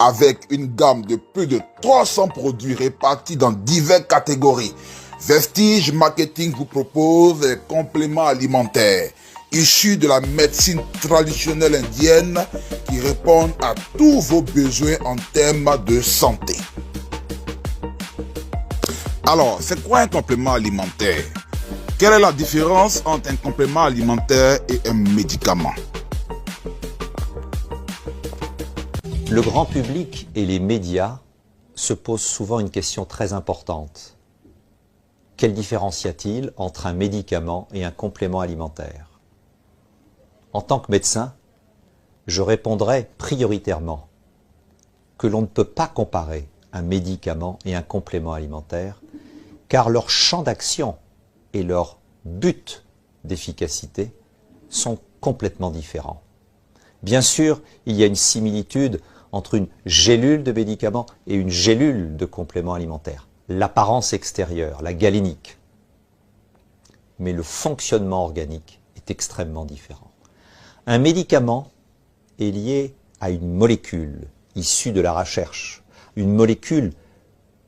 avec une gamme de plus de 300 produits répartis dans diverses catégories. Vestige Marketing vous propose des compléments alimentaires issus de la médecine traditionnelle indienne qui répondent à tous vos besoins en termes de santé. Alors, c'est quoi un complément alimentaire? Quelle est la différence entre un complément alimentaire et un médicament? Le grand public et les médias se posent souvent une question très importante. Quelle différence y a-t-il entre un médicament et un complément alimentaire? En tant que médecin, je répondrai prioritairement que l'on ne peut pas comparer un médicament et un complément alimentaire, car leur champ d'action et leur but d'efficacité sont complètement différents. Bien sûr, il y a une similitude entre une gélule de médicament et une gélule de complément alimentaire. L'apparence extérieure, la galénique. Mais le fonctionnement organique est extrêmement différent. Un médicament est lié à une molécule issue de la recherche, une molécule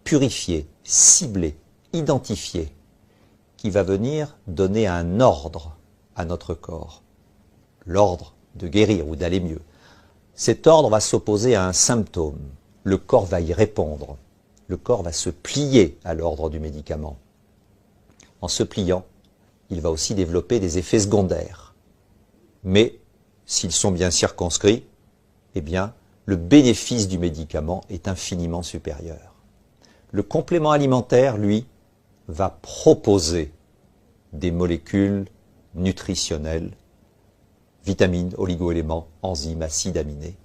purifiée, ciblée, identifiée, qui va venir donner un ordre à notre corps, l'ordre de guérir ou d'aller mieux. Cet ordre va s'opposer à un symptôme, le corps va y répondre, le corps va se plier à l'ordre du médicament. En se pliant, il va aussi développer des effets secondaires. Mais, s'ils sont bien circonscrits, eh bien, le bénéfice du médicament est infiniment supérieur. Le complément alimentaire, lui, va proposer des molécules nutritionnelles, vitamines, oligo-éléments, enzymes, acides aminés.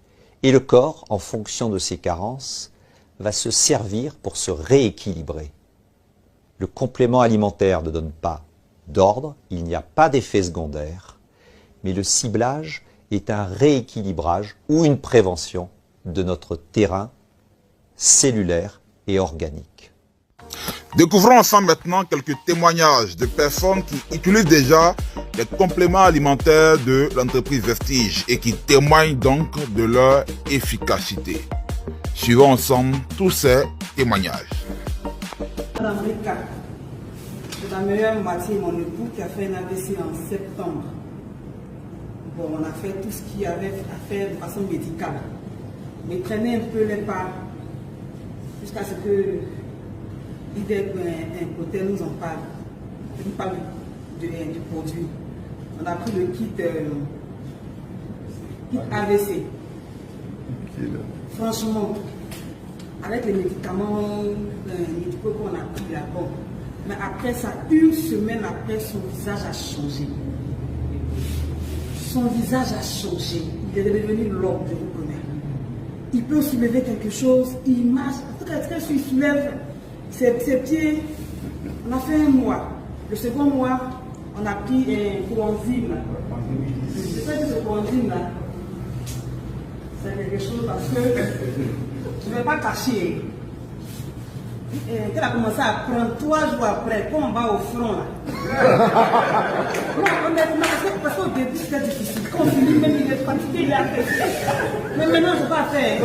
Et le corps, en fonction de ses carences, va se servir pour se rééquilibrer. Le complément alimentaire ne donne pas d'ordre, il n'y a pas d'effet secondaire, mais le ciblage est un rééquilibrage ou une prévention de notre terrain cellulaire et organique. Découvrons ensemble maintenant quelques témoignages de personnes qui utilisent déjà les compléments alimentaires de l'entreprise Vestige et qui témoignent donc de leur efficacité. Suivons ensemble tous ces témoignages. Madame Rika, c'est la meilleure moitié, mon époux, qui a fait un AVC en septembre. Bon, on a fait tout ce qu'il y avait à faire de façon médicale. Mais prenez un peu les pas jusqu'à ce que l'idée d'un côté nous en parle. Il parle du produit. On a pris le kit AVC. Franchement, avec les médicaments médicaux qu'on a pris là, bon. Mais après ça, une semaine après, son visage a changé. Son visage a changé. Il est devenu l'homme, je vous connais. Il peut soulever quelque chose, il marche. En tout cas, il soulève ses pieds. On a fait un mois. Le second mois, on a pris un coenzyme. Je sais que ce coenzyme là, c'est quelque chose parce que je ne vais pas cacher. Elle a commencé à prendre 3 jours après, quand on va au front là. Non, honnêtement, parce qu'au début c'était difficile. Quand on finit, même il est fatigué, il est affaissé. Mais maintenant, je ne vais pas faire.